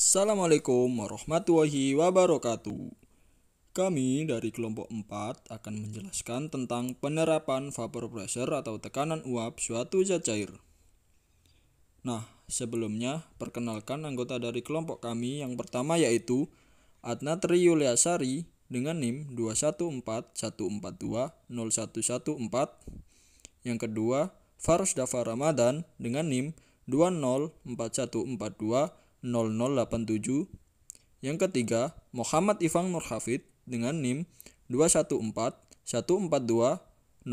Assalamualaikum warahmatullahi wabarakatuh. Kami dari kelompok 4 akan menjelaskan tentang penerapan vapor pressure atau tekanan uap suatu zat cair. Nah, sebelumnya perkenalkan anggota dari kelompok kami yang pertama yaitu Adna Triyuliasari dengan NIM 21414201114. Yang kedua, Farusdafa Ramadan dengan NIM 2041420087. Yang ketiga, Muhammad Ifang Nurhafid dengan NIM 21414200061.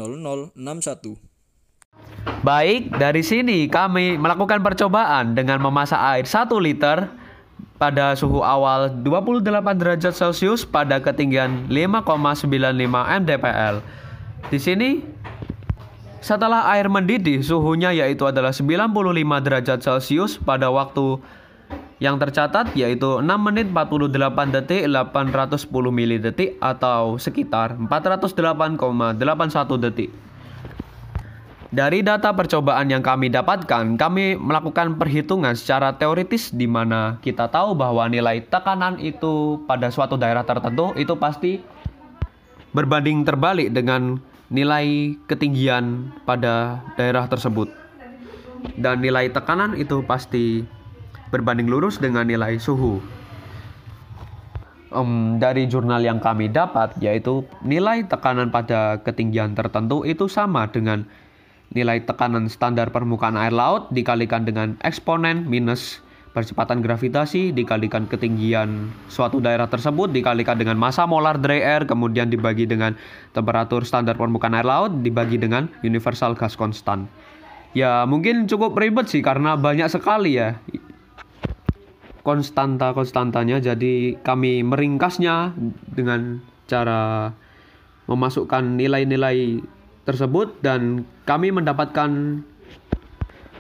Baik, dari sini kami melakukan percobaan dengan memasak air 1 liter pada suhu awal 28 derajat Celcius pada ketinggian 5,95 mdpl. Di sini setelah air mendidih, suhunya yaitu adalah 95 derajat Celcius pada waktu yang tercatat yaitu 6 menit 48 detik 810 milidetik atau sekitar 408,81 detik. Dari data percobaan yang kami dapatkan, kami melakukan perhitungan secara teoritis di mana kita tahu bahwa nilai tekanan itu pada suatu daerah tertentu itu pasti berbanding terbalik dengan nilai ketinggian pada daerah tersebut. Dan nilai tekanan itu pasti berbanding lurus dengan nilai suhu. Dari jurnal yang kami dapat yaitu nilai tekanan pada ketinggian tertentu itu sama dengan nilai tekanan standar permukaan air laut dikalikan dengan eksponen minus percepatan gravitasi dikalikan ketinggian suatu daerah tersebut dikalikan dengan massa molar dry air kemudian dibagi dengan temperatur standar permukaan air laut dibagi dengan universal gas constant. Ya mungkin cukup ribet sih karena banyak sekali ya konstantanya, jadi kami meringkasnya dengan cara memasukkan nilai-nilai tersebut dan kami mendapatkan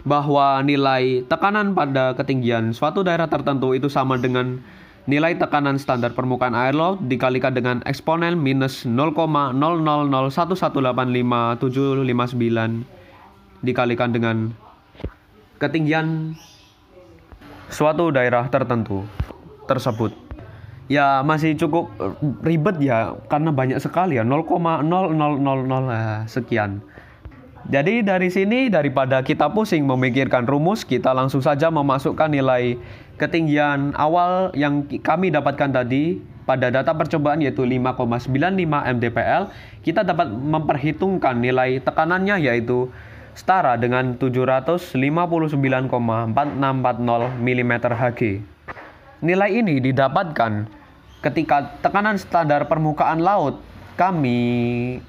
bahwa nilai tekanan pada ketinggian suatu daerah tertentu itu sama dengan nilai tekanan standar permukaan air laut dikalikan dengan eksponen minus 0,0001185759 dikalikan dengan ketinggian suatu daerah tertentu tersebut. Ya masih cukup ribet ya karena banyak sekali ya 0,0000 sekian. Jadi dari sini daripada kita pusing memikirkan rumus, kita langsung saja memasukkan nilai ketinggian awal yang kami dapatkan tadi pada data percobaan yaitu 5,95 mdpl. Kita dapat memperhitungkan nilai tekanannya yaitu setara dengan 759,4640 mm Hg. Nilai ini didapatkan ketika tekanan standar permukaan laut kami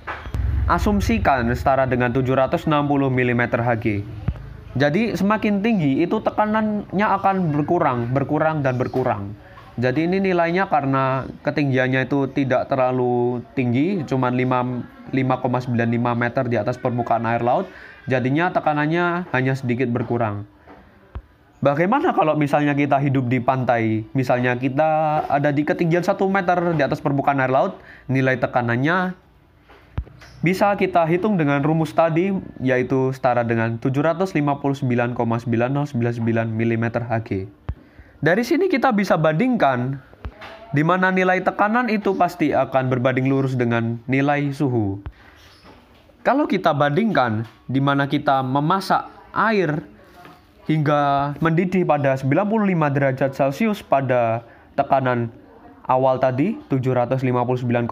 asumsikan setara dengan 760 mm Hg. Jadi semakin tinggi itu tekanannya akan berkurang. Jadi ini nilainya karena ketinggiannya itu tidak terlalu tinggi, cuma 5,95 meter di atas permukaan air laut, jadinya tekanannya hanya sedikit berkurang. Bagaimana kalau misalnya kita hidup di pantai, misalnya kita ada di ketinggian 1 meter di atas permukaan air laut, nilai tekanannya bisa kita hitung dengan rumus tadi yaitu setara dengan 759,9099 mm Hg. Dari sini kita bisa bandingkan di mana nilai tekanan itu pasti akan berbanding lurus dengan nilai suhu. Kalau kita bandingkan di mana kita memasak air hingga mendidih pada 95 derajat Celcius pada tekanan awal tadi 759,4640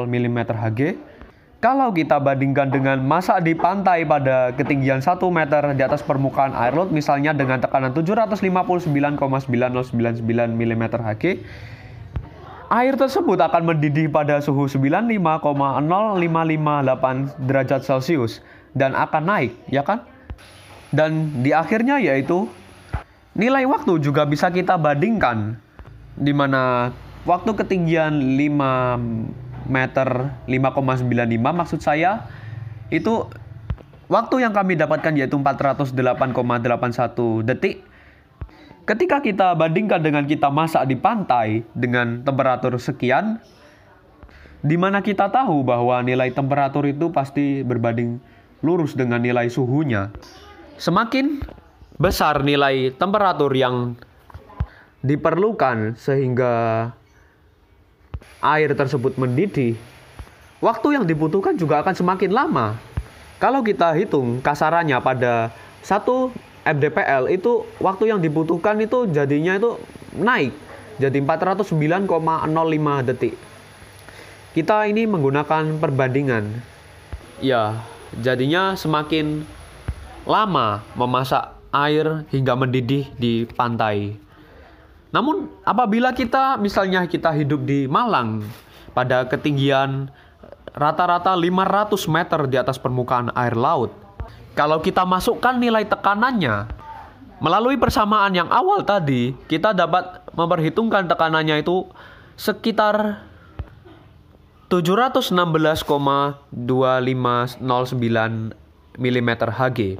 mm Hg. Kalau kita bandingkan dengan masak di pantai pada ketinggian 1 meter di atas permukaan air laut misalnya dengan tekanan 759,9099 mm Hg, air tersebut akan mendidih pada suhu 95,0558 derajat Celcius dan akan naik, ya kan? Dan di akhirnya yaitu nilai waktu juga bisa kita bandingkan di mana waktu ketinggian 5 meter 5,95 maksud saya itu waktu yang kami dapatkan yaitu 408,81 detik. Ketika kita bandingkan dengan kita masak di pantai dengan temperatur sekian, di mana kita tahu bahwa nilai temperatur itu pasti berbanding lurus dengan nilai suhunya. Semakin besar nilai temperatur yang diperlukan sehingga air tersebut mendidih, waktu yang dibutuhkan juga akan semakin lama. Kalau kita hitung kasarannya pada 1 mdpl itu waktu yang dibutuhkan itu jadinya itu naik jadi 409,05 detik. Kita ini menggunakan perbandingan. Ya, jadinya semakin lama memasak air hingga mendidih di pantai. Namun apabila misalnya kita hidup di Malang pada ketinggian rata-rata 500 meter di atas permukaan air laut, kalau kita masukkan nilai tekanannya melalui persamaan yang awal tadi, kita dapat memperhitungkan tekanannya itu sekitar 716,2509 mm Hg.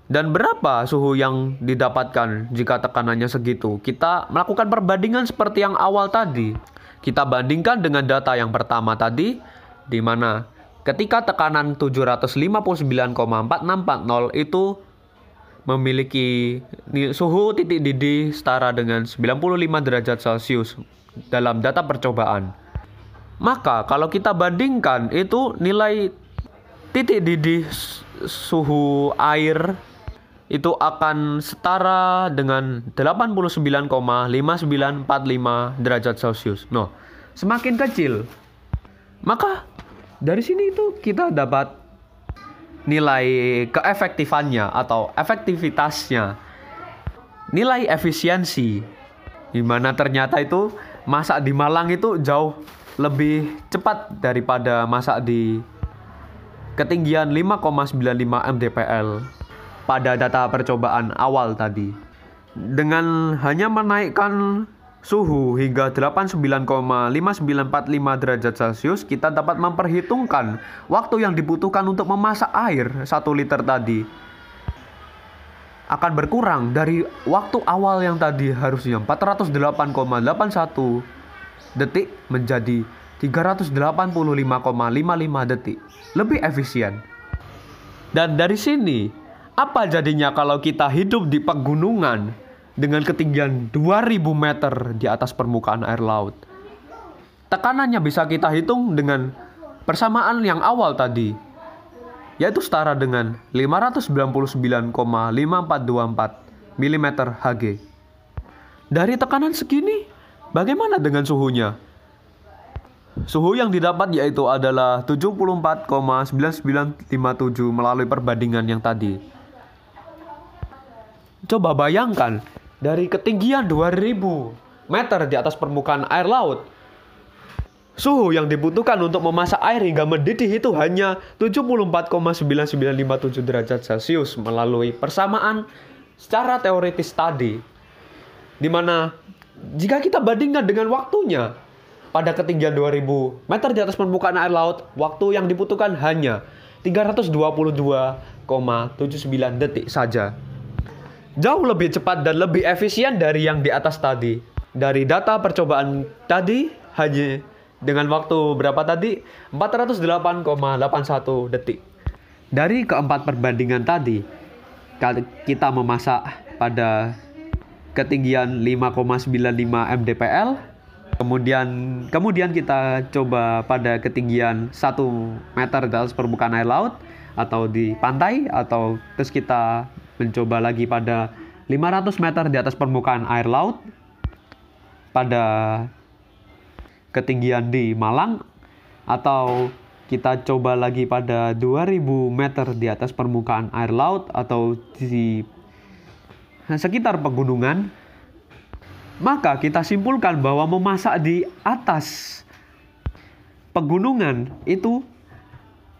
Dan berapa suhu yang didapatkan jika tekanannya segitu? Kita melakukan perbandingan seperti yang awal tadi. Kita bandingkan dengan data yang pertama tadi, di mana ketika tekanan 759,4640 itu memiliki suhu titik didih setara dengan 95 derajat Celcius dalam data percobaan. Maka kalau kita bandingkan itu nilai titik didih suhu air itu akan setara dengan 89,5945 derajat Celcius. Nah, semakin kecil, maka dari sini itu kita dapat nilai keefektifannya atau efektivitasnya, nilai efisiensi, di mana ternyata itu masak di Malang itu jauh lebih cepat daripada masak di ketinggian 5,95 mdpl pada data percobaan awal tadi. Dengan hanya menaikkan suhu hingga 89,5945 derajat Celcius, kita dapat memperhitungkan waktu yang dibutuhkan untuk memasak air 1 liter tadi akan berkurang dari waktu awal yang tadi harusnya 408,81 detik menjadi 385,55 detik. Lebih efisien. Dan dari sini, apa jadinya kalau kita hidup di pegunungan dengan ketinggian 2000 meter di atas permukaan air laut? Tekanannya bisa kita hitung dengan persamaan yang awal tadi, yaitu setara dengan 599,5424 mm Hg. Dari tekanan segini, bagaimana dengan suhunya? Suhu yang didapat yaitu adalah 74,9957 melalui perbandingan yang tadi. Coba bayangkan, dari ketinggian 2000 meter di atas permukaan air laut, suhu yang dibutuhkan untuk memasak air hingga mendidih itu hanya 74,9957 derajat Celcius melalui persamaan secara teoritis tadi. Dimana jika kita bandingkan dengan waktunya, pada ketinggian 2000 meter di atas permukaan air laut, waktu yang dibutuhkan hanya 322,79 detik saja. Jauh lebih cepat dan lebih efisien dari yang di atas tadi. Dari data percobaan tadi, hanya dengan waktu berapa tadi? 408,81 detik. Dari keempat perbandingan tadi, kita memasak pada ketinggian 5,95 mdpl. Kemudian kita coba pada ketinggian 1 meter di atas permukaan air laut atau di pantai, atau terus kita mencoba lagi pada 500 meter di atas permukaan air laut pada ketinggian di Malang, atau kita coba lagi pada 2000 meter di atas permukaan air laut atau di sekitar pegunungan. Maka kita simpulkan bahwa memasak di atas pegunungan itu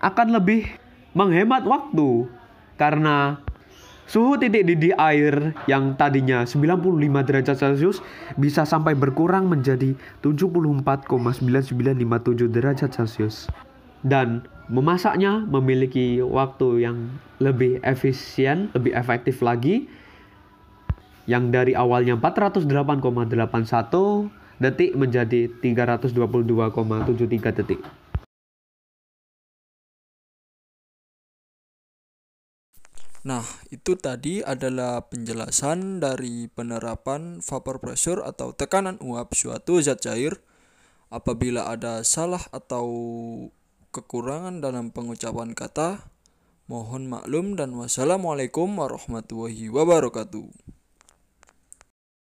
akan lebih menghemat waktu, karena suhu titik didih air yang tadinya 95 derajat Celcius bisa sampai berkurang menjadi 74,9957 derajat Celcius. Dan memasaknya memiliki waktu yang lebih efisien, lebih efektif lagi, yang dari awalnya 408,81 detik menjadi 322,73 detik. Nah, itu tadi adalah penjelasan dari penerapan vapor pressure atau tekanan uap suatu zat cair. Apabila ada salah atau kekurangan dalam pengucapan kata, mohon maklum dan wassalamualaikum warahmatullahi wabarakatuh.